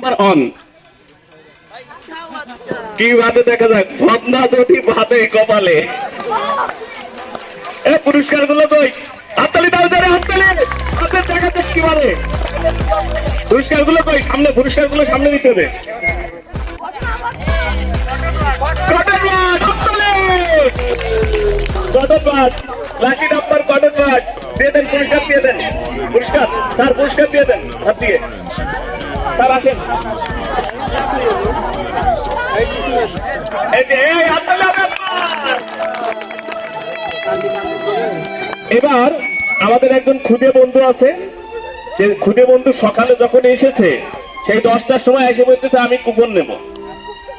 on কি বাদে দেখা যাক ভাবনা যদি বাদে কপালে পুরস্কার গুলো কই হাততালি দাও যারা হাততালি হাতের দেখা যাক কি বাদে পুরস্কার গুলো কই সামনে পুরস্কার গুলো সামনে দিতে হবে লাকি নাম্বার কটন বাট দিয়ে দেন পুরস্কার দিয়ে দেন পুরস্কার স্যার পুরস্কার দিয়ে দেন হাত দিয়ে স্যার আসেন এবার আমাদের একজন খুদে বন্ধু আছে সে খুদে বন্ধু সকালে যখন এসেছে সেই 10টার সময় এসে বলতেছে আমি কুপন নেব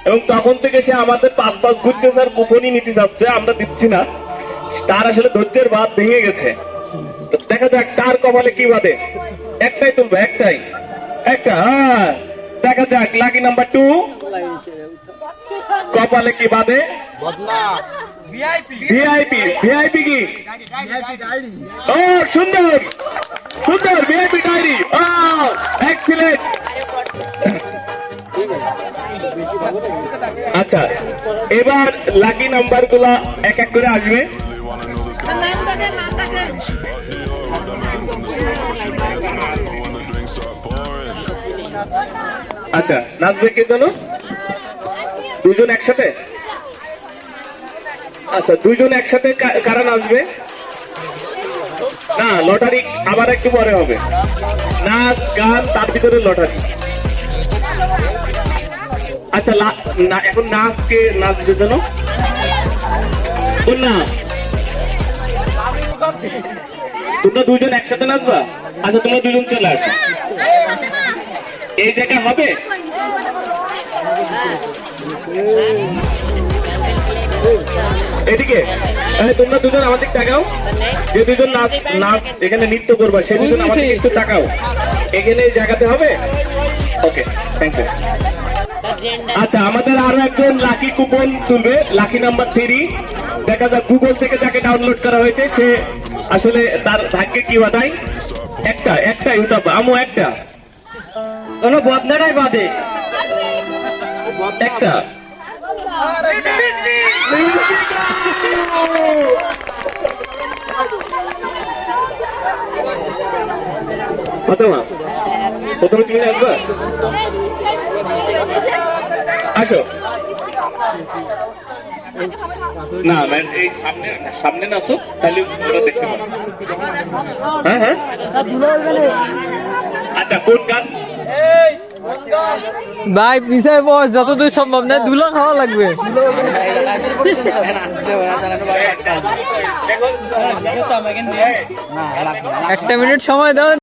এবং তখন থেকে সে আমাদের পাঁচ ঘুরতেছে আর কুপনই নিতে চাচ্ছে আমরা দিচ্ছি না তার আসলে ধৈর্যের বাঁধ ভেঙে গেছে দেখা যাক তার কপালে কি বাদে একটাই তুলবে একটাই একটা দেখা যাক লাকি নাম্বার 2 কপালে কি বাদে ভিআইপি ভিআইপি কি ও সুন্দর সুন্দর ভিআইপি ডায়েরি ও এক্সিলেন্ট আচ্ছা এবার লাকি নাম্বার গুলা এক এক করে আসবে আচ্ছা নাচবে কে জানো দুজন একসাথে আচ্ছা দুইজন একসাথে কারা নাচবে না লটারি আবার একটু পরে হবে নাচ গান তার ভিতরে লটারি আচ্ছা এখন নাচ কে নাচবে জানো না তোমরা দুজন একসাথে নাচবা আচ্ছা তোমরা দুজন চলে আসো এই জায়গা হবে এদিকে তোমরা দুজন আমাদের টাকাও যে দুজন নাচ এখানে নৃত্য করবা সে দুজন আমাদের একটু টাকাও এখানে এই জায়গাতে হবে ওকে থ্যাংক ইউ আচ্ছা আমাদের আরো একজন লাকি কুপন তুলবে লাকি নাম্বার 3 দেখা যাক গুগল থেকে যাকে ডাউনলোড করা হয়েছে সে আসলে তার ভাগ্যে কি বাদাই একটাই উঠাবো আমু একটা কোনো বদনাটাই বাদে একটা প্রথমে তুমি আসবা আসো না এই সামনে নাচো তাহলে দেখতে পাবো হ্যাঁ হ্যাঁ আচ্ছা কোন গান ভাই পিছায় বস যতদূর সম্ভব না ধুলো খাওয়া লাগবে একটা মিনিট সময় দাও